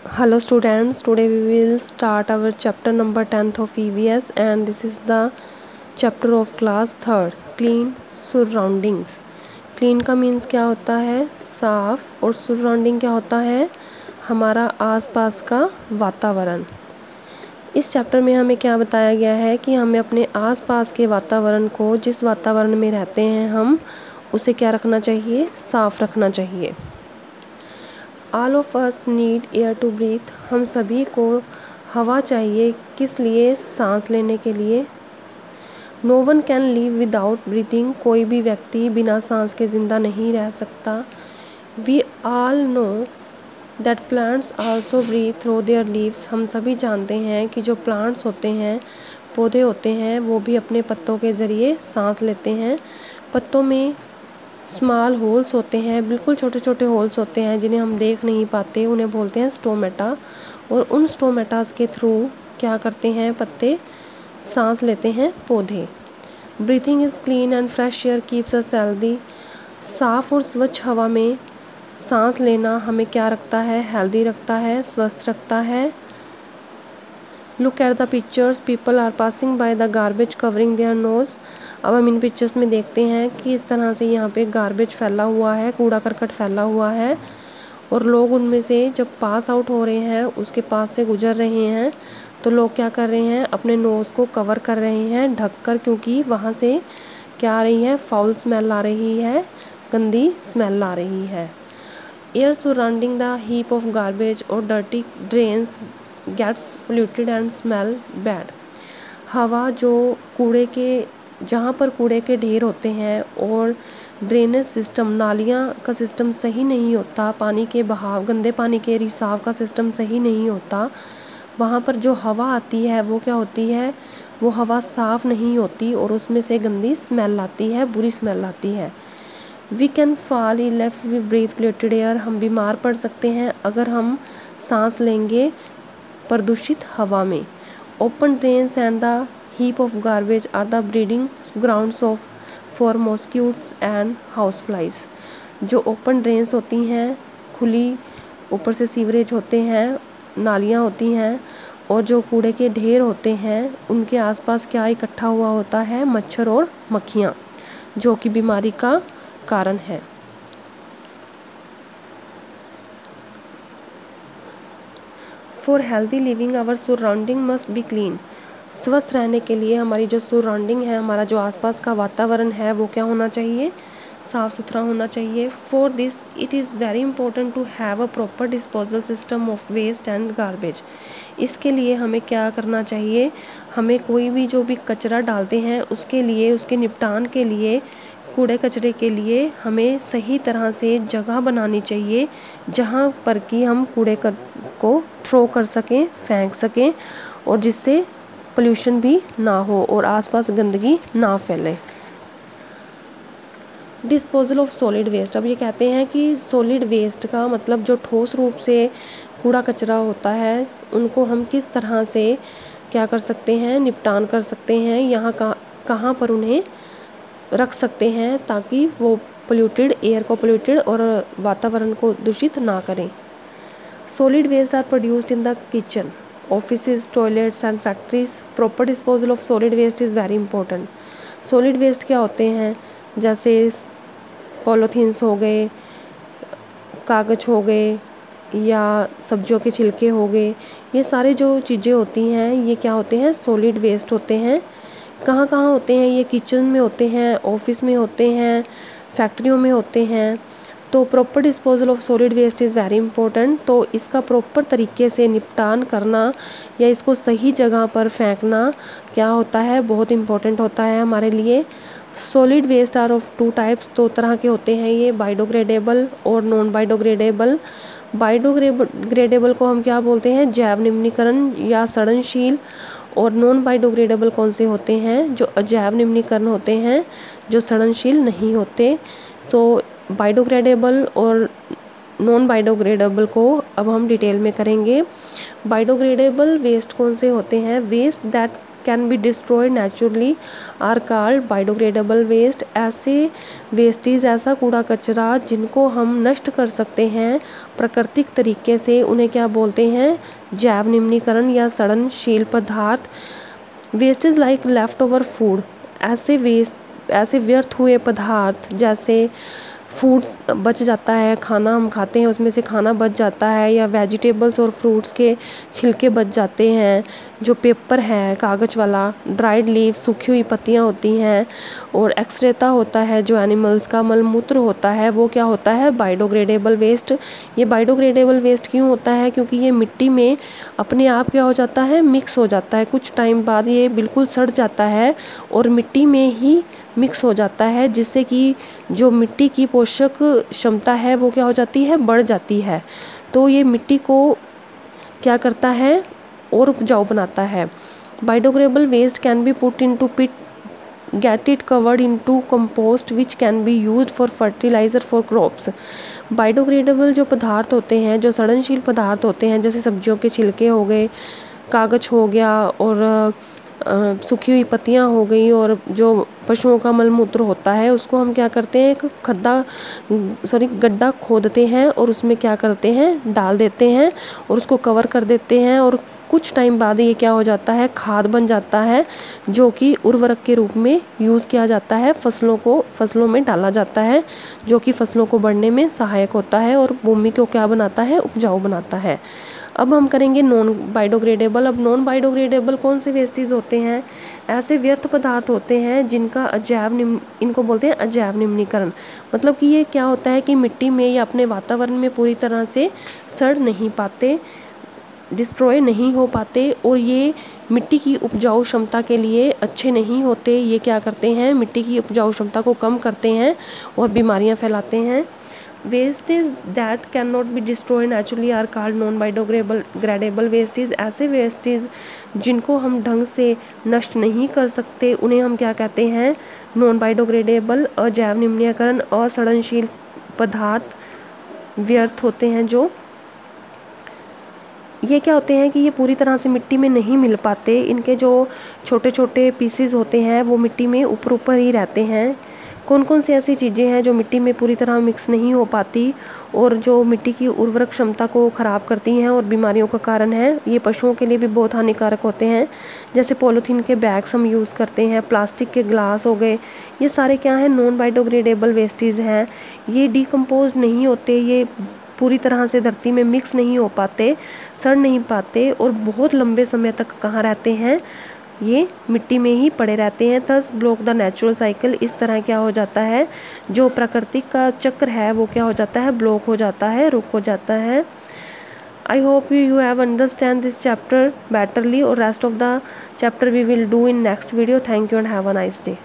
Hello students, today we will start our chapter number 10th of EVS and this is the chapter of class 3rd clean surroundings. Clean का means क्या होता है? साफ। और surrounding क्या होता है? हमारा आसपास का वातावरण। इस चैप्टर में हमें क्या बताया गया है कि हमें अपने आसपास के वातावरण को, जिस वातावरण में रहते हैं हम, उसे क्या रखना चाहिए? साफ रखना चाहिए। All of us need air to breathe. हम सभी को हवा चाहिए। किस लिए? सांस लेने के लिए। No one can live without breathing. कोई भी व्यक्ति बिना सांस के ज़िंदा नहीं रह सकता। We all know that plants also breathe through their leaves. हम सभी जानते हैं कि जो प्लांट्स होते हैं, पौधे होते हैं, वो भी अपने पत्तों के ज़रिए सांस लेते हैं। पत्तों में स्मॉल होल्स होते हैं, बिल्कुल छोटे छोटे होल्स होते हैं जिन्हें हम देख नहीं पाते, उन्हें बोलते हैं स्टोमेटा। और उन स्टोमेटास के थ्रू क्या करते हैं पत्ते? सांस लेते हैं पौधे। Breathing is clean and fresh air keeps us healthy. साफ़ और स्वच्छ हवा में सांस लेना हमें क्या रखता है? हेल्दी रखता है, स्वस्थ रखता है। Look at the pictures, people are passing by the garbage covering their nose. अब हम इन पिक्चर्स में देखते हैं कि इस तरह से यहाँ पे गार्बेज फैला हुआ है, कूड़ा करकट फैला हुआ है, और लोग उनमें से जब पास आउट हो रहे हैं, उसके पास से गुजर रहे हैं, तो लोग क्या कर रहे हैं? अपने नोज़ को कवर कर रहे हैं ढककर, क्योंकि वहाँ से क्या आ रही है? फाउल स्मेल आ रही है, गंदी स्मेल आ रही है। Air surrounding the heap of garbage और dirty drains gets polluted and smell bad. हवा जो कूड़े के, जहाँ पर कूड़े के ढेर होते हैं और ड्रेनेज सिस्टम, नालियाँ का सिस्टम सही नहीं होता, पानी के बहाव, गंदे पानी के रिसाव का सिस्टम सही नहीं होता, वहाँ पर जो हवा आती है वो क्या होती है? वो हवा साफ़ नहीं होती और उसमें से गंदी स्मेल आती है, बुरी स्मेल आती है। We can fall ill if we breathe polluted air. हम बीमार पड़ सकते हैं अगर हम सांस लेंगे प्रदूषित हवा में। Open drains and the heap of garbage are the breeding grounds of for mosquitoes and house flies. जो ओपन ड्रेन्स होती हैं, खुली, ऊपर से सीवरेज होते हैं, नालियाँ होती हैं, और जो कूड़े के ढेर होते हैं, उनके आसपास क्या इकट्ठा हुआ होता है? मच्छर और मक्खियाँ, जो कि बीमारी का कारण है। For healthy living our surrounding must be clean. स्वस्थ रहने के लिए हमारी जो सराउंडिंग है, हमारा जो आसपास का वातावरण है, वो क्या होना चाहिए? साफ़ सुथरा होना चाहिए। For this it is very important to have a proper disposal system of waste and garbage. इसके लिए हमें क्या करना चाहिए? हमें कोई भी जो भी कचरा डालते हैं, उसके लिए, उसके निपटान के लिए, कूड़े कचरे के लिए हमें सही तरह से जगह बनानी चाहिए, जहाँ पर कि हम कूड़े को थ्रो कर सकें, फेंक सकें, और जिससे पोल्यूशन भी ना हो और आसपास गंदगी ना फैले। Disposal of solid waste. अब ये कहते हैं कि सॉलिड वेस्ट का मतलब जो ठोस रूप से कूड़ा कचरा होता है, उनको हम किस तरह से क्या कर सकते हैं? निपटान कर सकते हैं, यहाँ कहाँ पर उन्हें रख सकते हैं ताकि वो पोल्यूटेड एयर को पोल्यूटेड और वातावरण को दूषित ना करें। Solid waste are produced in the kitchen, offices, toilets and factories. Proper disposal of solid waste is very important. Solid waste क्या होते हैं? जैसे पॉलीथीन्स हो गए, कागज़ हो गए, या सब्जियों के छिलके हो गए, ये सारे जो चीज़ें होती हैं, ये क्या होते हैं? सॉलिड वेस्ट होते हैं। कहाँ कहाँ होते हैं? ये किचन में होते हैं, ऑफिस में होते हैं, फैक्ट्रियों में होते हैं। तो proper disposal of solid waste is very important. तो इसका प्रॉपर तरीके से निपटान करना या इसको सही जगह पर फेंकना क्या होता है? बहुत इंपॉर्टेंट होता है हमारे लिए। Solid waste are of 2 types, 2 तरह के होते हैं ये, बायोडिग्रेडेबल और नॉन बायोडिग्रेडेबल। बायोडिग्रेडेबल को हम क्या बोलते हैं? जैव निम्नीकरण या सड़नशील। और नॉन बायोडिग्रेडेबल कौन से होते हैं? जो अजैव निम्नीकरण होते हैं, जो सड़नशील नहीं होते। तो बायोडिग्रेडेबल और नॉन बायोडिग्रेडेबल को अब हम डिटेल में करेंगे। बायोडिग्रेडेबल वेस्ट कौन से होते हैं? Waste that can be destroyed naturally are called biodegradable waste. ऐसे वेस्टेज, ऐसा कूड़ा कचरा जिनको हम नष्ट कर सकते हैं प्राकृतिक तरीके से, उन्हें क्या बोलते हैं? जैव निम्नीकरण या सड़नशील पदार्थ। Wastage like left over food, ऐसे व्यर्थ हुए पदार्थ जैसे फूड्स बच जाता है, खाना हम खाते हैं उसमें से खाना बच जाता है, या वेजिटेबल्स और फ्रूट्स के छिलके बच जाते हैं, जो पेपर है कागज़ वाला, ड्राइड लीव सूखी हुई पत्तियां होती हैं, और एक्सरेता होता है जो एनिमल्स का मलमूत्र होता है, वो क्या होता है? Biodegradable waste. ये बायोडिग्रेडेबल वेस्ट क्यों होता है? क्योंकि ये मिट्टी में अपने आप क्या हो जाता है? मिक्स हो जाता है। कुछ टाइम बाद ये बिल्कुल सड़ जाता है और मिट्टी में ही मिक्स हो जाता है, जिससे कि जो मिट्टी की पोषक क्षमता है वो क्या हो जाती है? बढ़ जाती है। तो ये मिट्टी को क्या करता है? और उपजाऊ बनाता है। Biodegradable waste can be put into pit, get it covered into compost which can be used for fertiliser for crops. Biodegradable जो पदार्थ होते हैं, जो सड़नशील पदार्थ होते हैं, जैसे सब्जियों के छिलके हो गए, कागज हो गया, और सूखी हुई पत्तियां हो गई, और जो पशुओं का मलमूत्र होता है उसको हम क्या करते हैं? एक गड्ढा खोदते हैं और उसमें क्या करते हैं? डाल देते हैं और उसको कवर कर देते हैं, और कुछ टाइम बाद ये क्या हो जाता है? खाद बन जाता है, जो कि उर्वरक के रूप में यूज़ किया जाता है, फसलों में डाला जाता है, जो कि फसलों को बढ़ने में सहायक होता है और भूमि को क्या बनाता है? उपजाऊ बनाता है। अब हम करेंगे नॉन बायोडिग्रेडेबल। अब नॉन बायोडिग्रेडेबल कौन से वेस्टेज होते हैं? ऐसे व्यर्थ पदार्थ होते हैं जिनका इनको बोलते हैं अजैव निम्नीकरण। मतलब कि ये क्या होता है कि मिट्टी में या अपने वातावरण में पूरी तरह से सड़ नहीं पाते, डिस्ट्रॉय नहीं हो पाते, और ये मिट्टी की उपजाऊ क्षमता के लिए अच्छे नहीं होते। ये क्या करते हैं? मिट्टी की उपजाऊ क्षमता को कम करते हैं और बीमारियां फैलाते हैं। Wastage that can not be destroy naturally are called non biodegradable wastage. ऐसे वेस्टेज जिनको हम ढंग से नष्ट नहीं कर सकते, उन्हें हम क्या कहते हैं? नॉन बायोडिग्रेडेबल, अजैव निम्नीकरण, असड़नशील पदार्थ, व्यर्थ होते हैं जो। ये क्या होते हैं कि ये पूरी तरह से मिट्टी में नहीं मिल पाते, इनके जो छोटे छोटे पीसेस होते हैं वो मिट्टी में ऊपर ऊपर ही रहते हैं। कौन कौन सी ऐसी चीज़ें हैं जो मिट्टी में पूरी तरह मिक्स नहीं हो पाती और जो मिट्टी की उर्वरक क्षमता को ख़राब करती हैं और बीमारियों का कारण है? ये पशुओं के लिए भी बहुत हानिकारक होते हैं। जैसे पॉलीथीन के बैग्स हम यूज़ करते हैं, प्लास्टिक के ग्लास हो गए, ये सारे क्या हैं? नॉन बायोडिग्रेडेबल वेस्टेज हैं। ये डिकम्पोज नहीं होते, ये पूरी तरह से धरती में मिक्स नहीं हो पाते, सड़ नहीं पाते, और बहुत लंबे समय तक कहाँ रहते हैं? ये मिट्टी में ही पड़े रहते हैं। Thus block the natural cycle. इस तरह क्या हो जाता है? जो प्राकृतिक का चक्र है वो क्या हो जाता है? ब्लॉक हो जाता है, रुक हो जाता है। I hope you have understand this chapter betterly, और rest of the chapter we will do in next video. Thank you and have a nice day.